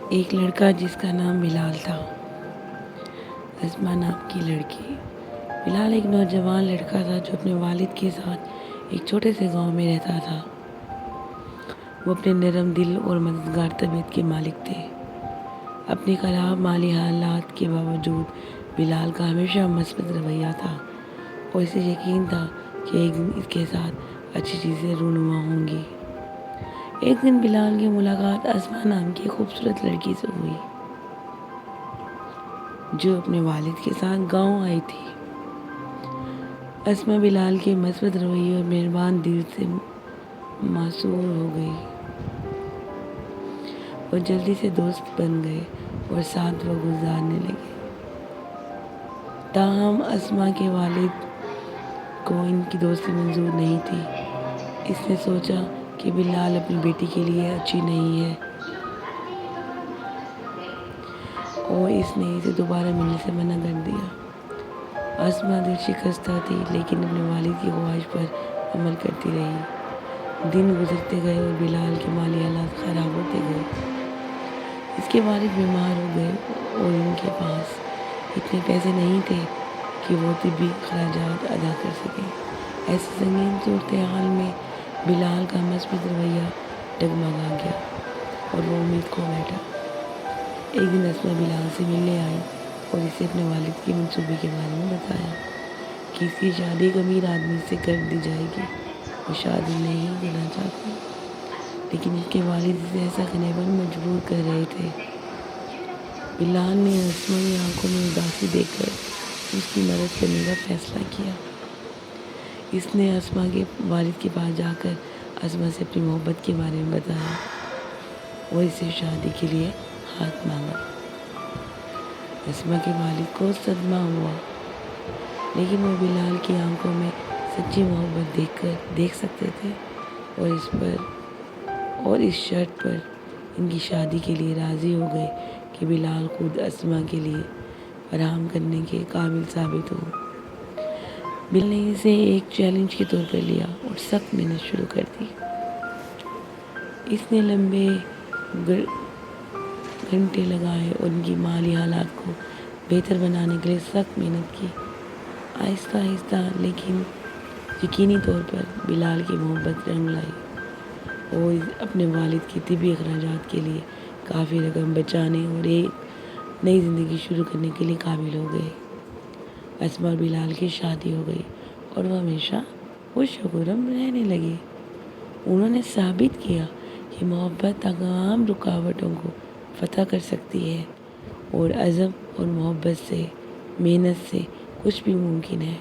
ایک لڑکا جس کا نام بلال تھا، اسما نام کی لڑکی۔ بلال ایک نوجوان لڑکا تھا جو اپنے والد کے ساتھ ایک چھوٹے سے گاؤں میں رہتا تھا۔ وہ اپنے نرم دل اور مددگار طبیعت کے مالک تھے۔ اپنی خراب مالی حالات کے باوجود بلال کا ہمیشہ مثبت رویہ تھا اور اسے یقین تھا کہ ایک دن اس کے ساتھ اچھی چیزیں رونما ہوں گی۔ ایک دن بلال کی ملاقات اسما نام کی خوبصورت لڑکی سے ہوئی جو اپنے والد کے ساتھ گاؤں آئی تھی۔ اسما بلال کے مثبت رویے اور مہربان دل سے مسحور ہو گئی۔ وہ جلدی سے دوست بن گئے اور ساتھ وقت گزارنے لگے۔ تاہم اسما کے والد کو ان کی دوستی منظور نہیں تھی۔ اس نے سوچا کہ بلال اپنی بیٹی کے لیے اچھی نہیں ہے اور اس نے اسے دوبارہ ملنے سے منع کر دیا۔ اسما دل شکستہ تھی لیکن اپنے والد کی خواہش پر عمل کرتی رہی۔ دن گزرتے گئے اور بلال کے مالی حالات خراب ہوتے گئے۔ اس کے والد بیمار ہو گئے اور ان کے پاس اتنے پیسے نہیں تھے کہ وہ طبی اخراجات ادا کر سکیں۔ ایسی سنگین صورتحال میں بلال کا مثبت رویہ ڈگمگا گیا اور وہ امید کھو بیٹھا۔ ایک دن اسما بلال سے ملنے آئی اور اسے اپنے والد کے منصوبے کے بارے میں بتایا کہ اس کی شادی ایک امیر آدمی سے کر دی جائے گی۔ وہ شادی نہیں کرنا چاہتی لیکن اس کے والد اسے ایسا کرنے پر مجبور کر رہے تھے۔ بلال نے اسما کی آنکھوں میں اداسی دیکھ کر اس کی مدد کرنے کا فیصلہ کیا۔ اس نے اسما کے والد کے پاس جا کر اسما سے اپنی محبت کے بارے میں بتایا اور اس سے شادی کے لیے ہاتھ مانگا۔ اسما کے والد کو صدمہ ہوا لیکن وہ بلال کی آنکھوں میں سچی محبت دیکھ سکتے تھے اور اس شرط پر ان کی شادی کے لیے راضی ہو گئے کہ بلال خود اسما کے لیے فراہم کرنے کے قابل ثابت ہو۔ بلال نے اسے ایک چیلنج کے طور پر لیا اور سخت محنت شروع کر دی۔ اس نے لمبے گھنٹے لگائے اور ان کی مالی حالات کو بہتر بنانے کے لیے سخت محنت کی۔ آہستہ آہستہ لیکن یقینی طور پر بلال کی محبت رنگ لائی اور اپنے والد کے طبی اخراجات کے لیے کافی رقم بچانے اور ایک نئی زندگی شروع کرنے کے لیے قابل ہو گئے۔ اسما اور بلال کی شادی ہو گئی اور وہ ہمیشہ خوش و خرم رہنے لگے۔ انہوں نے ثابت کیا کہ محبت تمام رکاوٹوں کو فتح کر سکتی ہے اور عزم اور محبت سے، محنت سے کچھ بھی ممکن ہے۔